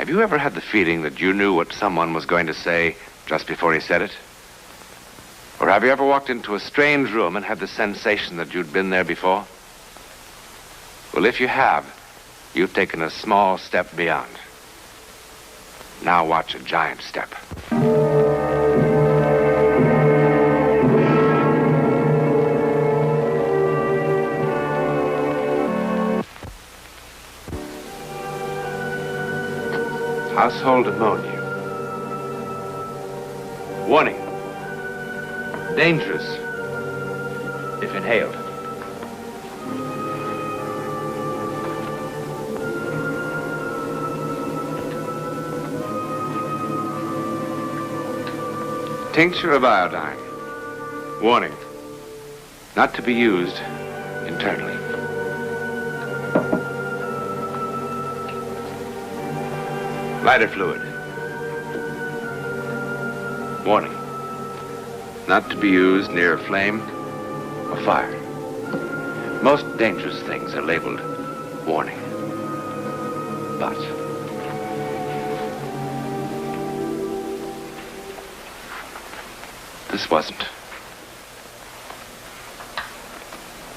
Have you ever had the feeling that you knew what someone was going to say just before he said it? Or have you ever walked into a strange room and had the sensation that you'd been there before? Well, if you have, you've taken a small step beyond. Now watch a giant step. Household ammonia. Warning. Dangerous if inhaled. Tincture of iodine. Warning. Not to be used internally. Lighter fluid. Warning. Not to be used near a flame or fire. Most dangerous things are labeled warning. But this wasn't.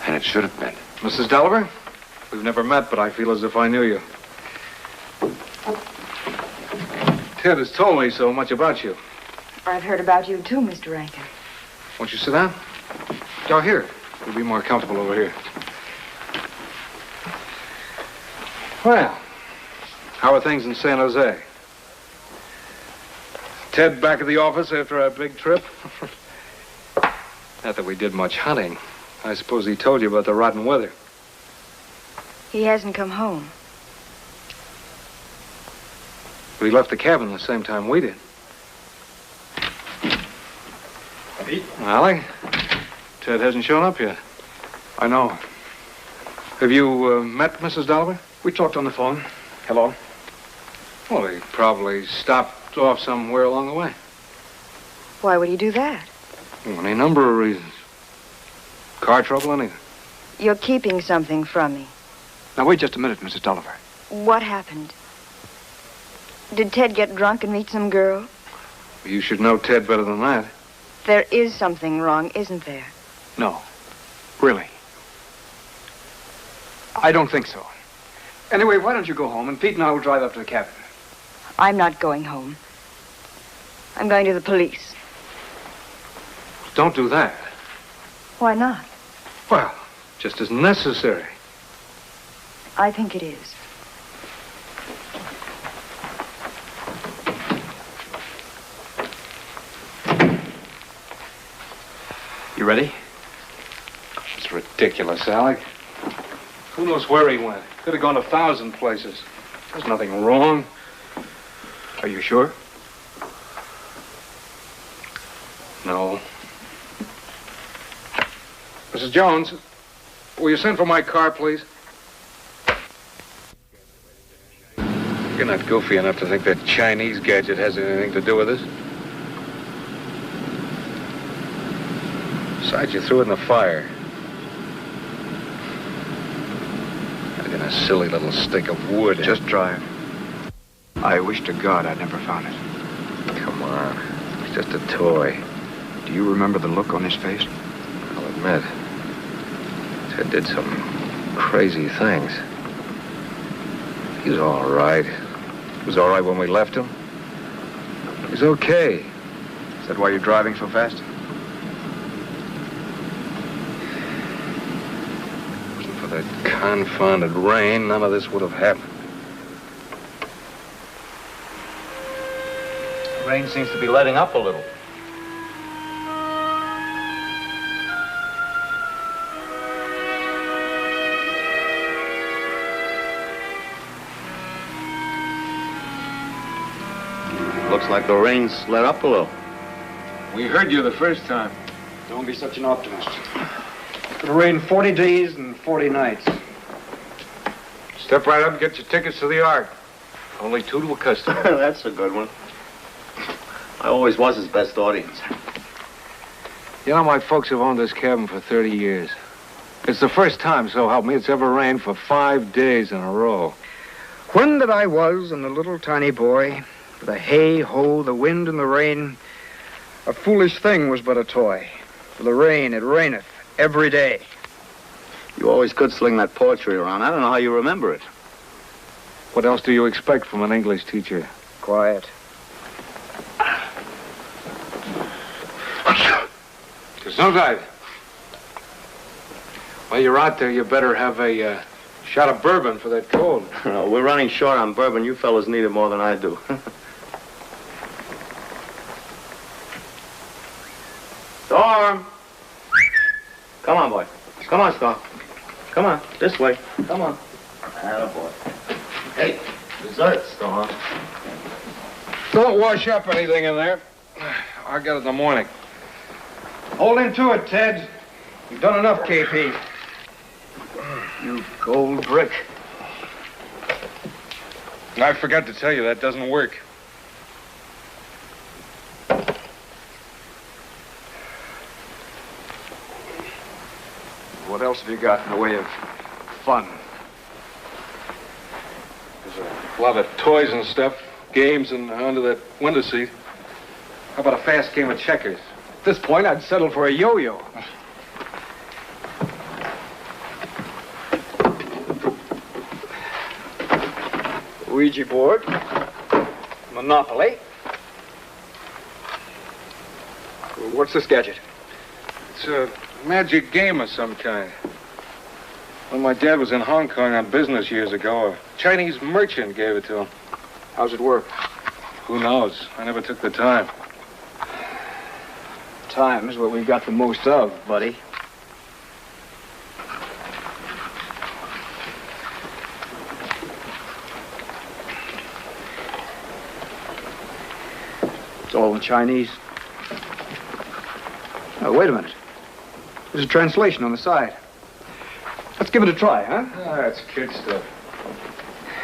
And it should have been. Mrs. Delaware, we've never met, but I feel as if I knew you. Ted has told me so much about you. I've heard about you too, Mr. Rankin. Won't you sit down? Go here. You'll be more comfortable over here. Well, how are things in San Jose? Ted back at the office after our big trip? Not that we did much hunting. I suppose he told you about the rotten weather. He hasn't come home. We left the cabin the same time we did. Pete? Alec, Ted hasn't shown up yet. I know. Have you met Mrs. Delaware? We talked on the phone. Hello? Well, he probably stopped off somewhere along the way. Why would he do that? Well, any number of reasons. Car trouble, anything. You're keeping something from me. Now, wait just a minute, Mrs. Delaware. What happened? Did Ted get drunk and meet some girl? You should know Ted better than that. There is something wrong, isn't there? No. Really. I don't think so. Anyway, why don't you go home, and Pete and I will drive up to the cabin. I'm not going home. I'm going to the police. Don't do that. Why not? Well, just as necessary. I think it is. You ready? It's ridiculous, Alec. Who knows where he went? Could have gone 1,000 places. There's nothing wrong. Are you sure? No. Mrs. Jones, will you send for my car, please? You're not goofy enough to think that Chinese gadget has anything to do with this? Besides, you threw it in the fire. Like in a silly little stick of wood. Just drive. I wish to God I'd never found it. Come on. It's just a toy. Do you remember the look on his face? I'll admit. Ted did some crazy things. He was all right. He was all right when we left him. He's okay. Is that why you're driving so fast? For that confounded rain, none of this would have happened. The rain seems to be letting up a little. Looks like the rain's let up a little. We heard you the first time. Don't be such an optimist. It'll rain 40 days and 40 nights. Step right up and get your tickets to the Ark. Only 2 to a customer. That's a good one. I always was his best audience. You know, my folks have owned this cabin for 30 years. It's the first time, so help me, it's ever rained for 5 days in a row. When that I was and a little tiny boy, the hay, ho, the wind and the rain, a foolish thing was but a toy. For the rain, it raineth every day. You always could sling that poetry around. I don't know how you remember it. What else do you expect from an English teacher? Quiet. Gesundheit. While you're out there, you better have a shot of bourbon for that cold. We're running short on bourbon. You fellas need it more than I do. Storm! Come on, boy. Come on, Storm. Come on, this way. Come on. Attaboy. Hey, dessert, Storm. Don't wash up anything in there. I'll get it in the morning. Hold into it, Ted. You've done enough, KP. You gold brick. I forgot to tell you, that doesn't work. What else have you got in the way of fun? There's a lot of toys and stuff, games and under that window seat. How about a fast game of checkers? At this point, I'd settle for a yo-yo. Ouija board. Monopoly. What's this gadget? It's a magic game of some kind. When my dad was in Hong Kong on business years ago, a Chinese merchant gave it to him. How's it work? Who knows? I never took the time. Time is what we've got the most of, buddy. It's all in Chinese. Oh, wait a minute. There's a translation on the side. Let's give it a try, huh? Ah, that's kid stuff.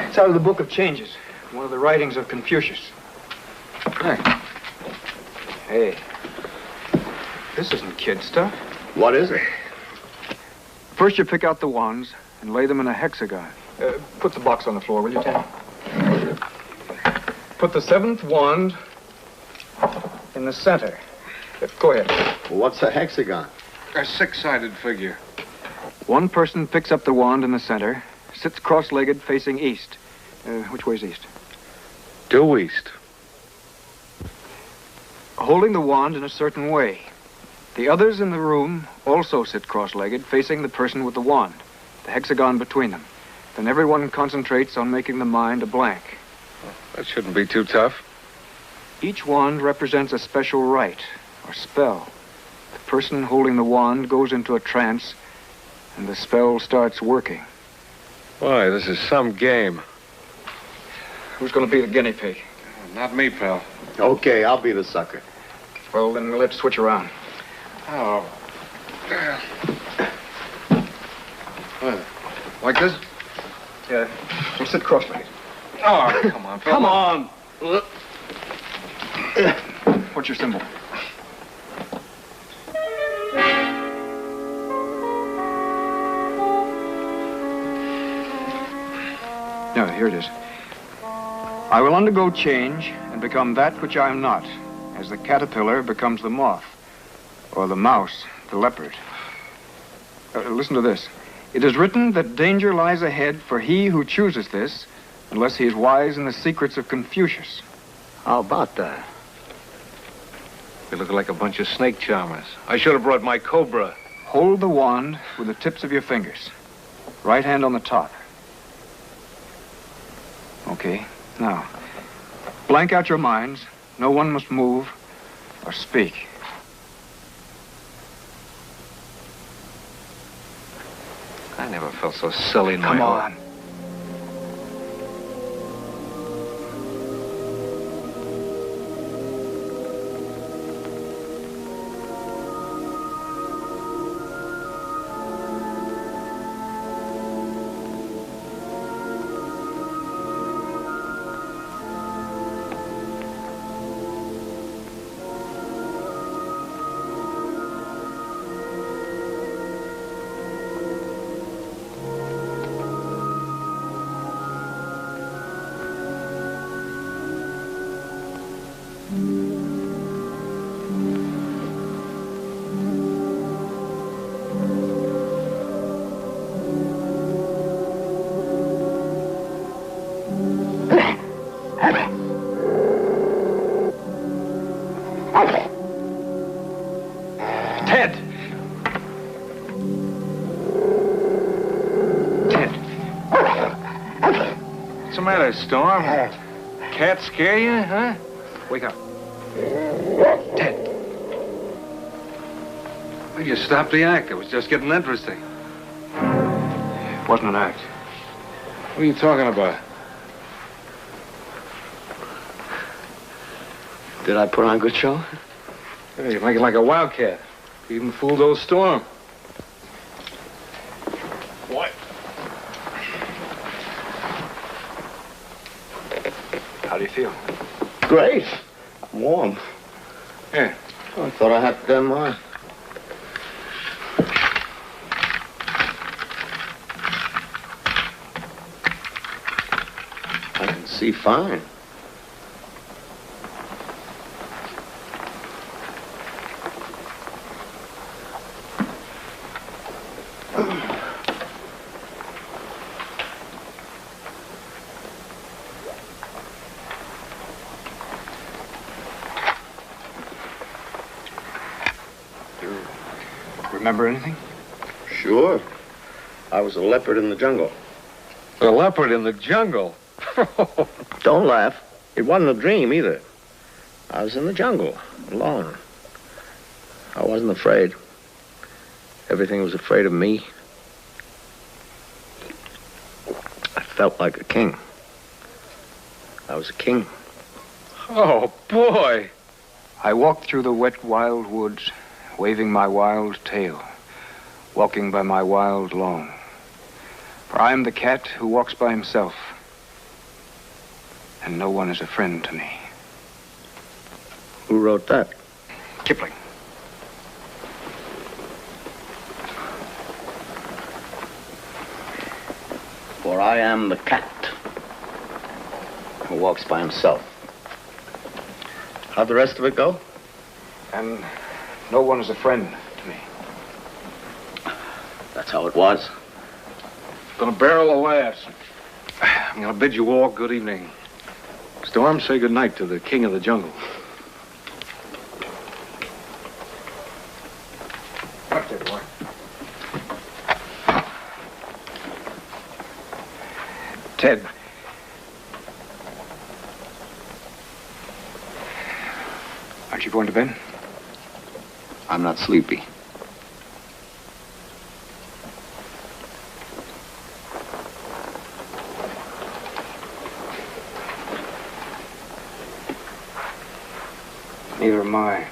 It's out of the Book of Changes, one of the writings of Confucius. Hey. Hey, this isn't kid stuff. What is it? First, you pick out the wands and lay them in a hexagon. Put the box on the floor, will you, Ted? Put the seventh wand in the center. Go ahead. Well, what's a hexagon? A six-sided figure. One person picks up the wand in the center, sits cross-legged facing east. Which way's east? Due east. Holding the wand in a certain way. The others in the room also sit cross-legged, facing the person with the wand, the hexagon between them. Then everyone concentrates on making the mind a blank. That shouldn't be too tough. Each wand represents a special rite or spell. The person holding the wand goes into a trance, and the spell starts working. Boy, this is some game. Who's going to be the guinea pig? Not me, pal. Okay, I'll be the sucker. Well, then let's switch around. Oh. What? Like this? Yeah, we'll sit cross-legged. Oh, come on, Come on. What's your symbol? No, here it is. I will undergo change and become that which I am not, as the caterpillar becomes the moth, or the mouse the leopard. Listen to this. It is written that danger lies ahead for he who chooses this, unless he is wise in the secrets of Confucius. How about that? We look like a bunch of snake charmers. I should have brought my cobra. Hold the wand with the tips of your fingers. Right hand on the top. Okay, now, blank out your minds. No one must move or speak. I never felt so silly in my Come life. on. matter, Storm? Cat scare you, huh? Wake up. Ted. Well, you stopped the act. It was just getting interesting. It wasn't an act. What are you talking about? Did I put on a good show? Hey, you make it like a wildcat. You even fooled old Storm. What? How do you feel? Great. I'm warm. Yeah. I thought I had to done mine. I can see fine. Remember anything? Sure. I was a leopard in the jungle. A leopard in the jungle? Don't laugh. It wasn't a dream either. I was in the jungle, alone. I wasn't afraid. Everything was afraid of me. I felt like a king. I was a king. Oh, boy. I walked through the wet, wild woods, waving my wild tail, walking by my wild lawn. For I am the cat who walks by himself, and no one is a friend to me. Who wrote that? Kipling. For I am the cat who walks by himself. How'd the rest of it go? And no one is a friend to me. That's how it was. Gonna barrel of laughs. I'm gonna bid you all good evening. Storm, say good night to the king of the jungle. Up there, boy. Ted. Aren't you going to bed? I'm not sleepy. Neither am I.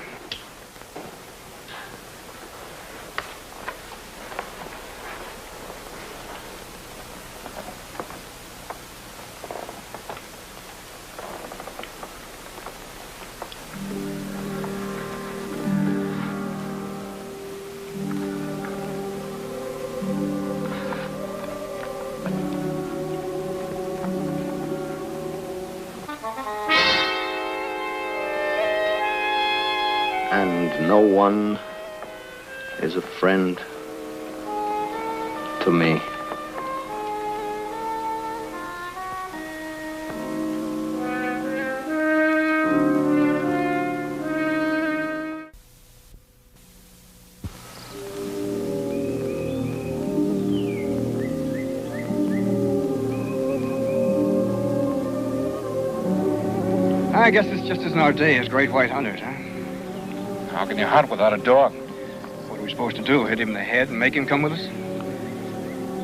And no one is a friend to me. I guess it's just as in our day as great white hunters, huh? How can you hunt without a dog? What are we supposed to do? Hit him in the head and make him come with us?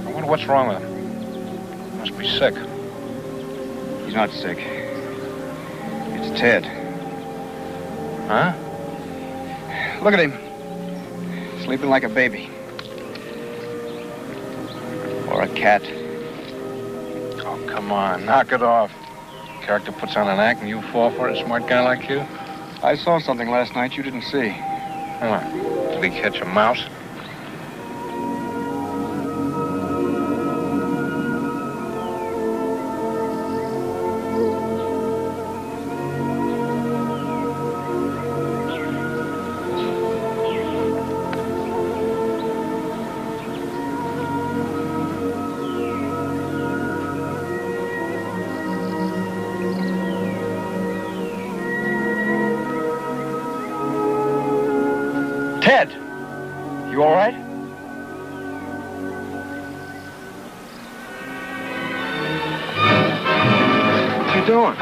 I wonder what's wrong with him. Must be sick. He's not sick. It's Ted. Huh? Look at him. Sleeping like a baby. Or a cat. Oh, come on. Knock it off. Character puts on an act and you fall for it, a smart guy like you? I saw something last night you didn't see. What? Did he catch a mouse? Ted! doing?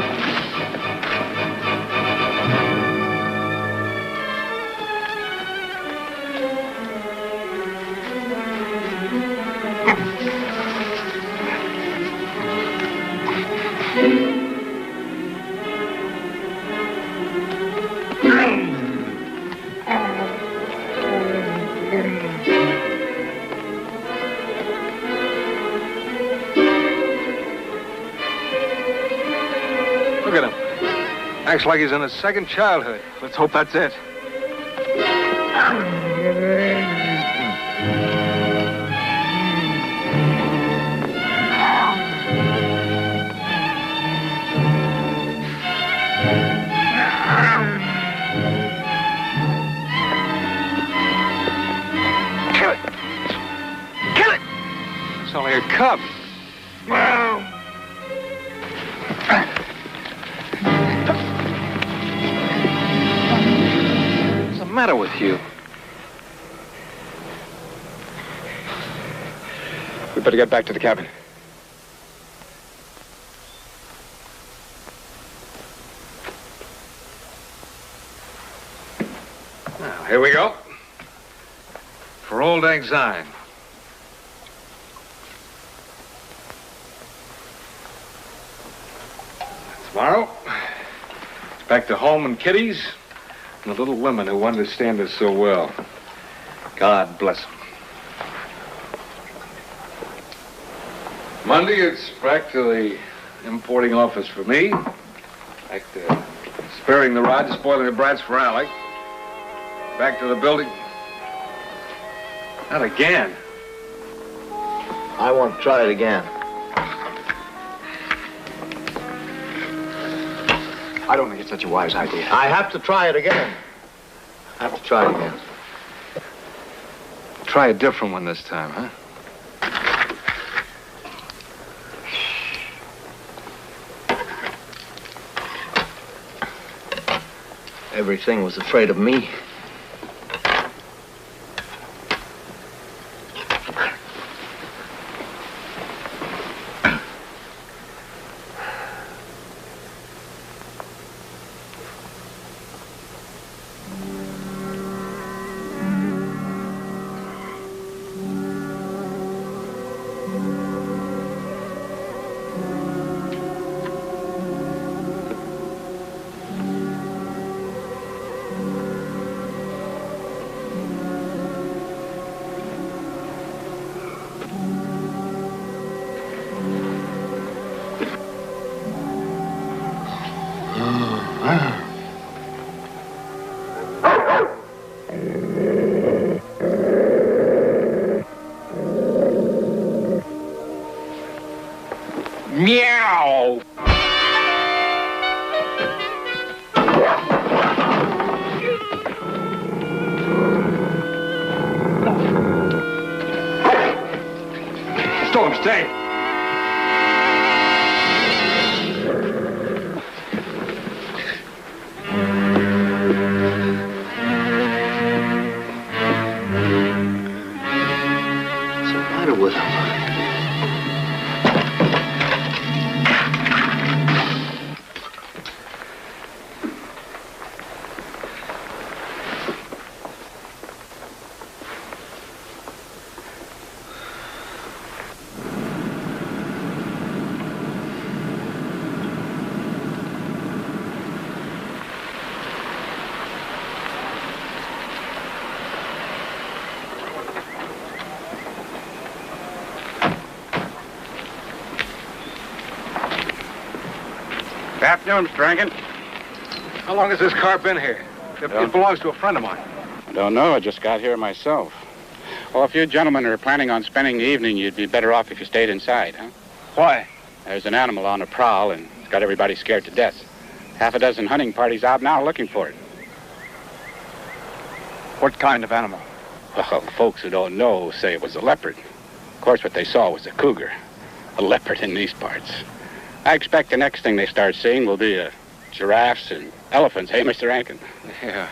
Look at him. Acts like he's in his second childhood. Let's hope that's it. Kill it! Kill it! It's only a cub. What's the matter with you? We better get back to the cabin. Now, here we go. For old Lang Syne. Tomorrow, it's back to home and kiddies and the little women who understand us so well. God bless them. Monday, it's back to the importing office for me. Back to sparing the rod, spoiling the brats for Alec. Back to the building. Not again. I won't try it again. I don't think it's such a wise idea. I have to try it again. I have to try it again. Try a different one this time, huh? Everything was afraid of me. Meow! Storm, stay. What's the matter with him? Good afternoon, Mr. Rankin. How long has this car been here? It belongs to a friend of mine. I don't know. I just got here myself. Well, if you gentlemen are planning on spending the evening, you'd be better off if you stayed inside, huh? Why? There's an animal on the prowl, and it's got everybody scared to death. Half a dozen hunting parties out now looking for it. What kind of animal? Well, folks who don't know say it was a leopard. Of course, what they saw was a cougar. A leopard in these parts. I expect the next thing they start seeing will be giraffes and elephants. Hey, Mr. Rankin? Yeah.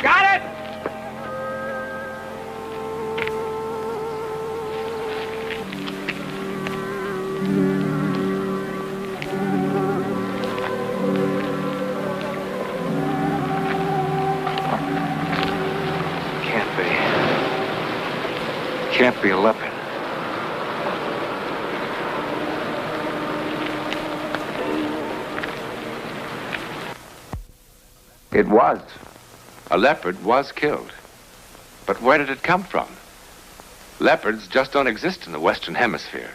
Got it! can't be a leopard. It was. A leopard was killed. But where did it come from? Leopards just don't exist in the Western Hemisphere.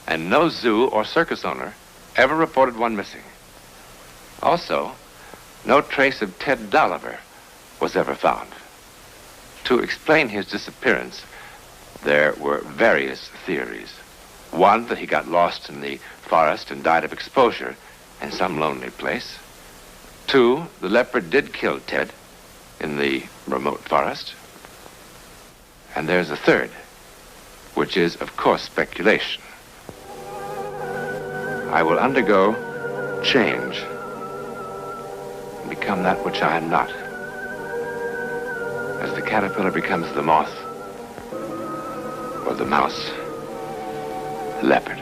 And no zoo or circus owner ever reported one missing. Also, no trace of Ted Dolliver was ever found. To explain his disappearance, there were various theories. One, that he got lost in the forest and died of exposure in some lonely place. Two, the leopard did kill Ted in the remote forest. And there's a third, which is, of course, speculation. I will undergo change and become that which I am not. As the caterpillar becomes the moth, or the mouse, the leopard.